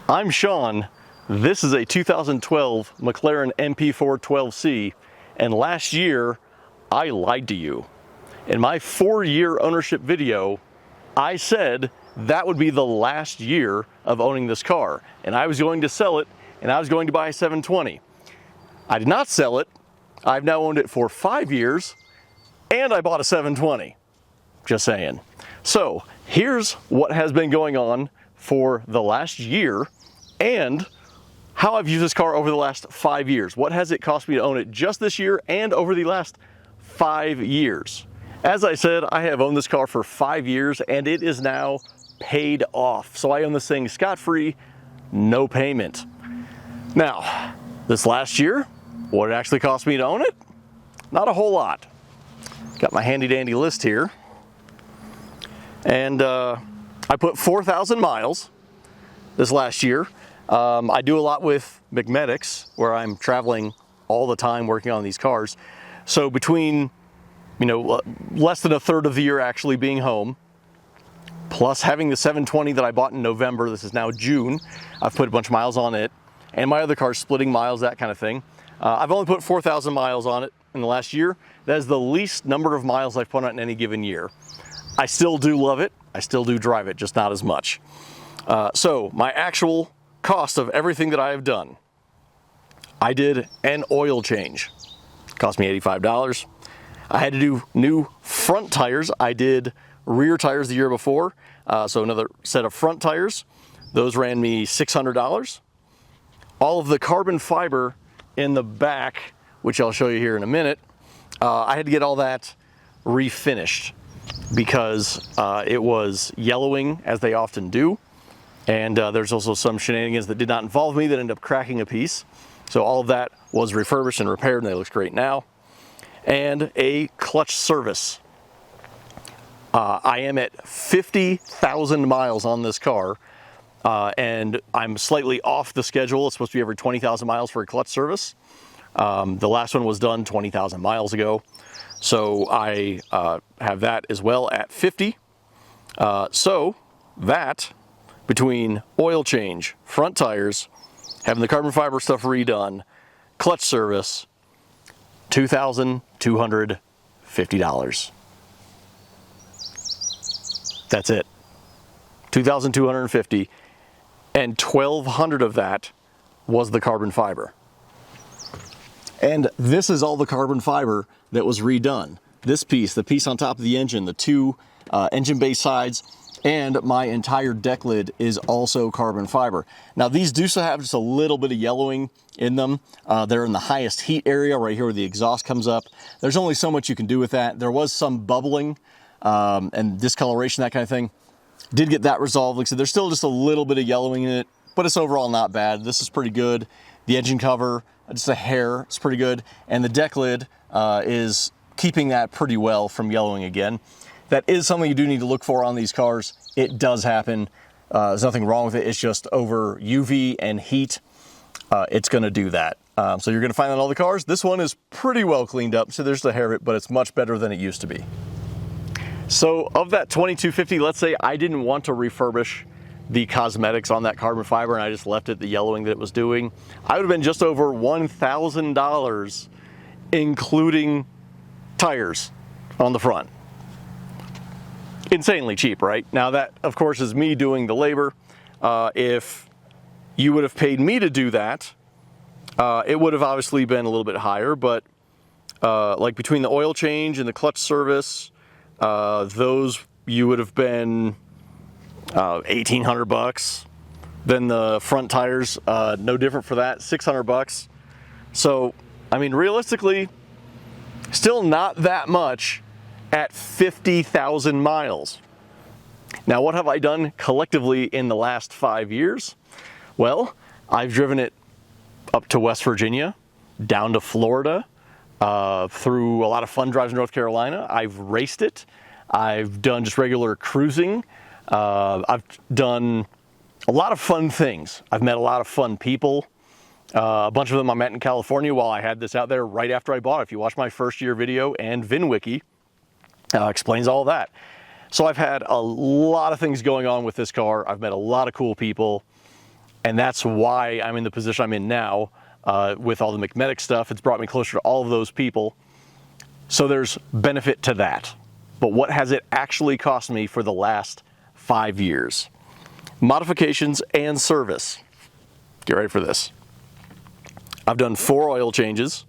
I'm Sean. This is a 2012 McLaren MP412C, and last year I lied to you. In my 4-year ownership video, I said that would be the last year of owning this car, and I was going to sell it, and I was going to buy a 720. I did not sell it. I've now owned it for 5 years, and I bought a 720. Just saying. So here's what has been going on for the last year and how I've used this car over the last 5 years. What has it cost me to own it just this year and over the last 5 years? As I said, I have owned this car for 5 years and it is now paid off. So I own this thing scot-free, no payment. Now, this last year, what it actually cost me to own it? Not a whole lot. Got my handy dandy list here. And I put 4,000 miles this last year. I do a lot with McMedics, where I'm traveling all the time working on these cars. So between, less than a third of the year actually being home, plus having the 720 that I bought in November, this is now June, I've put a bunch of miles on it, and my other car's splitting miles, that kind of thing. I've only put 4,000 miles on it in the last year. That is the least number of miles I've put on it in any given year. I still do love it. I still do drive it, just not as much. So my actual cost of everything that I have done, I did an oil change. It cost me $85. I had to do new front tires. I did rear tires the year before, so another set of front tires. Those ran me $600. All of the carbon fiber in the back, which I'll show you here in a minute, I had to get all that refinished because it was yellowing, as they often do. And there's also some shenanigans that did not involve me that ended up cracking a piece. So all of that was refurbished and repaired, and it looks great now. And a clutch service. I am at 50,000 miles on this car, and I'm slightly off the schedule. It's supposed to be every 20,000 miles for a clutch service. The last one was done 20,000 miles ago. So I have that as well at 50. So that, between oil change, front tires, having the carbon fiber stuff redone, clutch service, $2,250. That's it. $2,250, and $1,200 of that was the carbon fiber. And this is all the carbon fiber that was redone. This piece, the piece on top of the engine, the two engine bay sides, and my entire deck lid is also carbon fiber. Now these do still have just a little bit of yellowing in them. They're in the highest heat area right here where the exhaust comes up. There's only so much you can do with that. There was some bubbling and discoloration, that kind of thing. Did get that resolved. Like I said, there's still just a little bit of yellowing in it, but it's overall not bad. This is pretty good. The engine cover, just a hair, it's pretty good. And the deck lid is keeping that pretty well from yellowing again. That is something you do need to look for on these cars. It does happen. There's nothing wrong with it. It's just over UV and heat, it's gonna do that. So you're gonna find that on all the cars. This one is pretty well cleaned up. So there's a hair of it, but it's much better than it used to be. So of that $2,250, let's say I didn't want to refurbish the cosmetics on that carbon fiber and I just left it the yellowing that it was doing, I would have been just over $1,000, including tires on the front. Insanely cheap, right? Now that, of course, is me doing the labor. If you would have paid me to do that, it would have obviously been a little bit higher, but like between the oil change and the clutch service, those you would have been $1,800. Then the front tires, no different for that, $600. So, I mean, realistically, still not that much at 50,000 miles. Now, what have I done collectively in the last 5 years? Well, I've driven it up to West Virginia, down to Florida, through a lot of fun drives in North Carolina. I've raced it. I've done just regular cruising. I've done a lot of fun things. I've met a lot of fun people. A bunch of them I met in California while I had this out there right after I bought it. If you watch my first year video and VinWiki, explains all that. So I've had a lot of things going on with this car. I've met a lot of cool people, And that's why I'm in the position I'm in now with all the McMedic stuff. It's brought me closer to all of those people. So there's benefit to that. But what has it actually cost me for the last 5 years? Modifications and service. Get ready for this. I've done 4 oil changes,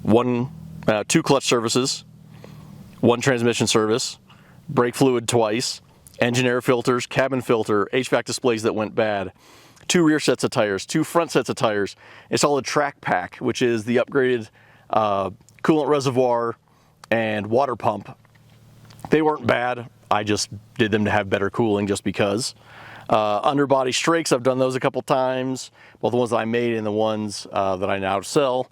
2 clutch services, 1 transmission service, brake fluid twice, engine air filters, cabin filter, HVAC displays that went bad, 2 rear sets of tires, 2 front sets of tires, installed a track pack, which is the upgraded coolant reservoir and water pump. They weren't bad. I just did them to have better cooling just because. Underbody strakes, I've done those a couple times, both the ones that I made and the ones that I now sell.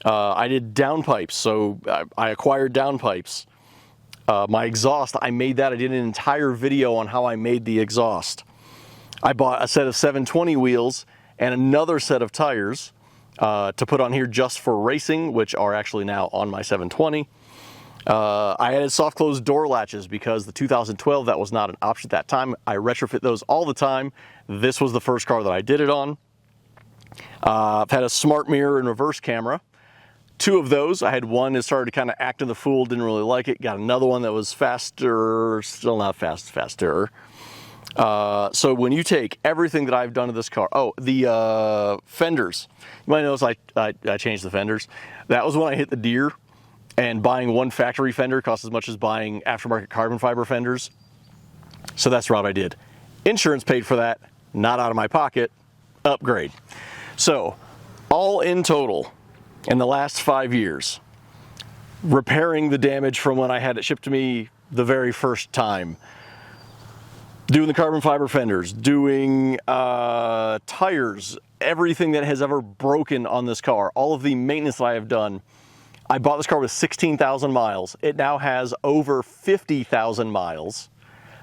I did downpipes, so I acquired downpipes. My exhaust, I made that. I did an entire video on how I made the exhaust. I bought a set of 720 wheels and another set of tires to put on here just for racing, which are actually now on my 720. I added soft close door latches because the 2012, that was not an option at that time. I retrofit those all the time. This was the first car that I did it on. I've had a smart mirror and reverse camera. 2 of those. I had one that started to kind of act in the fool, didn't really like it. Got another one that was faster, still not faster. So when you take everything that I've done to this car, the fenders. You might notice I changed the fenders. That was when I hit the deer, and buying 1 factory fender costs as much as buying aftermarket carbon fiber fenders. So that's the route I did. Insurance paid for that, not out of my pocket. Upgrade. So all in total, in the last 5 years, repairing the damage from when I had it shipped to me the very first time, doing the carbon fiber fenders, doing tires, everything that has ever broken on this car, all of the maintenance that I have done. I bought this car with 16,000 miles. It now has over 50,000 miles.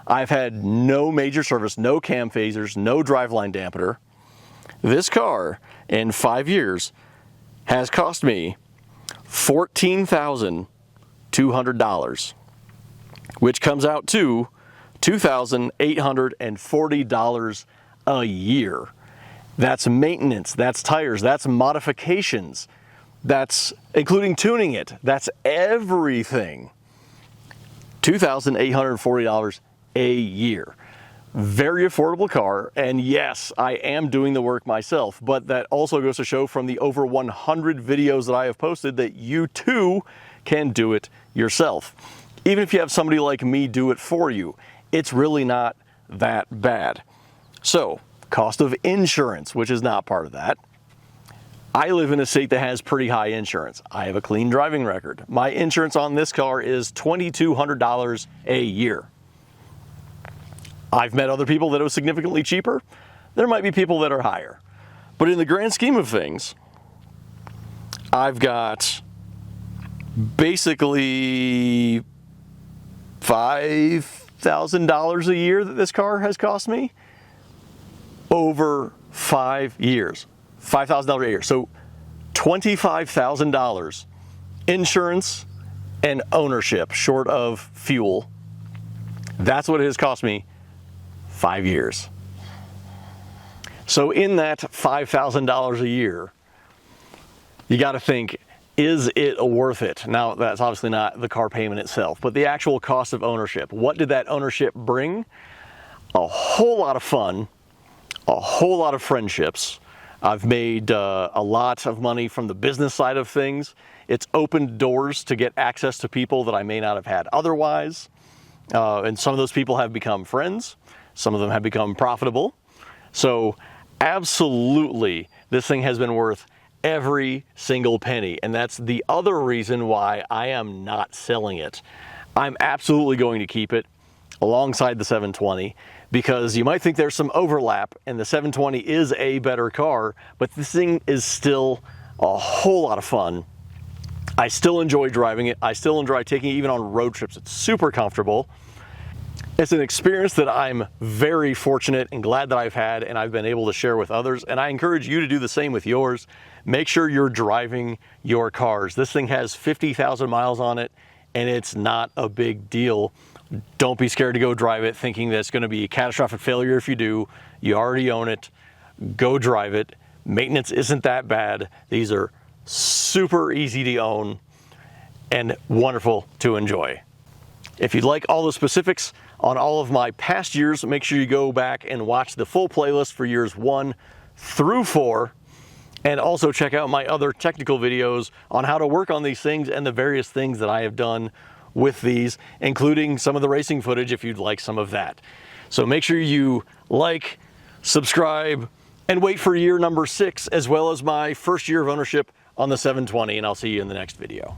I've had no major service, no cam phasers, no driveline dampener. This car, in 5 years, has cost me $14,200, which comes out to $2,840 a year. That's maintenance, that's tires, that's modifications, that's including tuning it, that's everything. $2,840 a year. Very affordable car, and yes, I am doing the work myself, but that also goes to show from the over 100 videos that I have posted that you too can do it yourself. Even if you have somebody like me do it for you, it's really not that bad. So, cost of insurance, which is not part of that. I live in a state that has pretty high insurance. I have a clean driving record. My insurance on this car is $2,200 a year. I've met other people that it was significantly cheaper. There might be people that are higher. But in the grand scheme of things, I've got basically $5,000 a year that this car has cost me over 5 years. $5,000 a year. So $25,000 insurance and ownership short of fuel. That's what it has cost me 5 years. So in that $5,000 a year, you got to think, is it worth it? Now, that's obviously not the car payment itself, but the actual cost of ownership. What did that ownership bring? A whole lot of fun, a whole lot of friendships. I've made a lot of money from the business side of things. It's opened doors to get access to people that I may not have had otherwise. And some of those people have become friends. Some of them have become profitable. So absolutely, this thing has been worth every single penny. And that's the other reason why I am not selling it. I'm absolutely going to keep it alongside the 720 because you might think there's some overlap and the 720 is a better car, but this thing is still a whole lot of fun. I still enjoy driving it. I still enjoy taking it even on road trips. It's super comfortable. It's an experience that I'm very fortunate and glad that I've had and I've been able to share with others, and I encourage you to do the same with yours. Make sure you're driving your cars. This thing has 50,000 miles on it and it's not a big deal. Don't be scared to go drive it thinking that it's going to be a catastrophic failure if you do. You already own it. go drive it. Maintenance isn't that bad. These are super easy to own and wonderful to enjoy. If you'd like all the specifics on all of my past years, make sure you go back and watch the full playlist for years 1 through 4, and also check out my other technical videos on how to work on these things and the various things that I have done with these, including some of the racing footage if you'd like some of that. So make sure you like, subscribe, and wait for year number 6, as well as my first year of ownership on the 720, and I'll see you in the next video.